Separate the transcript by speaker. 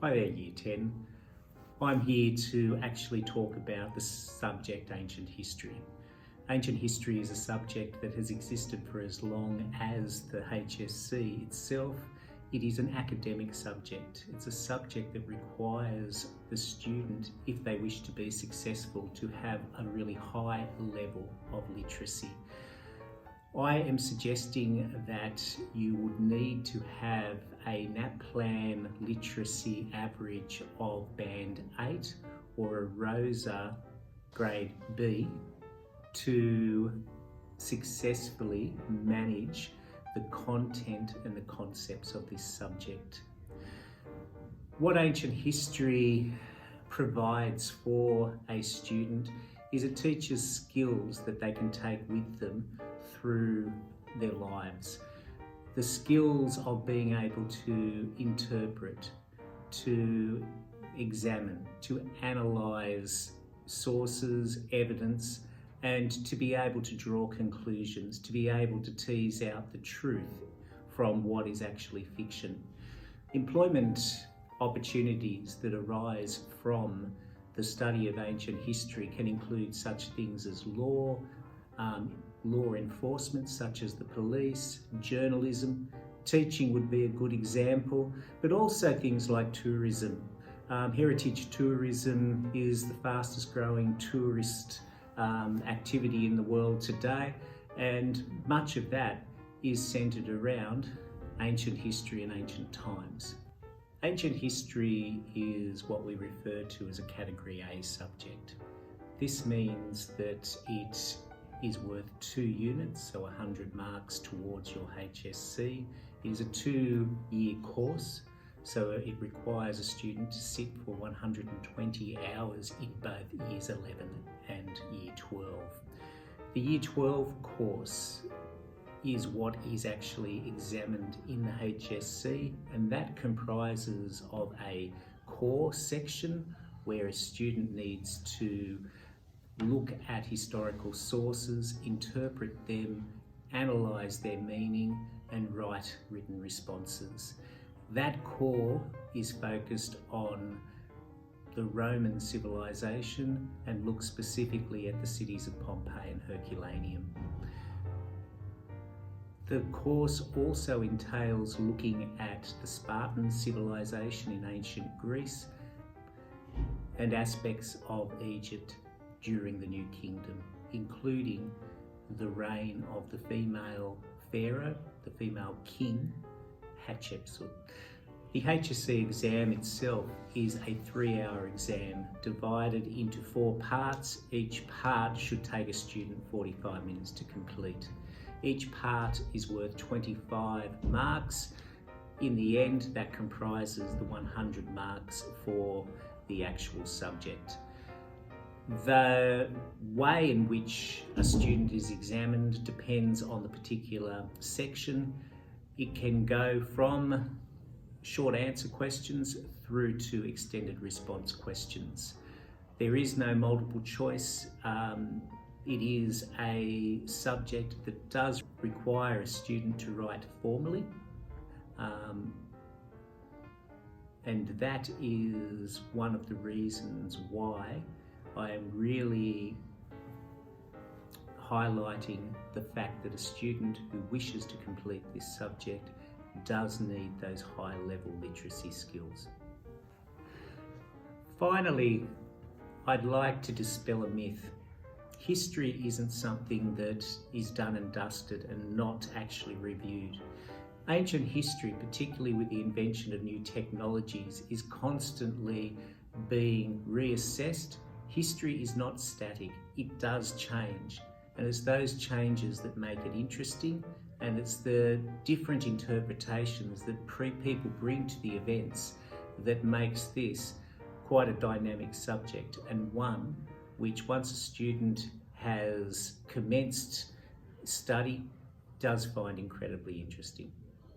Speaker 1: Hi there, Year 10. I'm here to actually talk about the subject ancient history. Ancient history is a subject that has existed for as long as the HSC itself. It is an academic subject. It's a subject that requires the student, if they wish to be successful, to have a really high level of literacy. I am suggesting that you would need to have a NAPLAN literacy average of band 8 or a ROSA grade B to successfully manage the content and the concepts of this subject. What ancient history provides for a student is it teaches skills that they can take with them through their lives. The skills of being able to interpret, to examine, to analyse sources, evidence, and to be able to draw conclusions, to be able to tease out the truth from what is actually fiction. Employment opportunities that arise from the study of ancient history can include such things as law enforcement such as the police, journalism, teaching would be a good example, but also things like tourism. Heritage tourism is the fastest growing tourist activity in the world today, and much of that is centred around ancient history and ancient times. Ancient history is what we refer to as a Category A subject. This means that it is worth 2 units, so 100 marks towards your HSC. It is a 2-year course, so it requires a student to sit for 120 hours in both Years 11 and Year 12. The Year 12 course is what is actually examined in the HSC, and that comprises of a core section where a student needs to look at historical sources, interpret them, analyse their meaning, and write written responses. That core is focused on the Roman civilization and looks specifically at the cities of Pompeii and Herculaneum. The course also entails looking at the Spartan civilization in ancient Greece and aspects of Egypt during the New Kingdom, including the reign of the female pharaoh, the female king, Hatshepsut. The HSC exam itself is a 3-hour exam divided into 4 parts. Each part should take a student 45 minutes to complete. Each part is worth 25 marks. In the end, that comprises the 100 marks for the actual subject. The way in which a student is examined depends on the particular section. It can go from short answer questions through to extended response questions. There is no multiple choice. It is a subject that does require a student to write formally, and that is one of the reasons why I am really highlighting the fact that a student who wishes to complete this subject does need those high-level literacy skills. Finally, I'd like to dispel a myth. History isn't something that is done and dusted and not actually reviewed. Ancient history, particularly with the invention of new technologies, is constantly being reassessed. History is not static, it does change, and it's those changes that make it interesting, and it's the different interpretations that people bring to the events that makes this quite a dynamic subject, and one which, once a student has commenced study, does find incredibly interesting.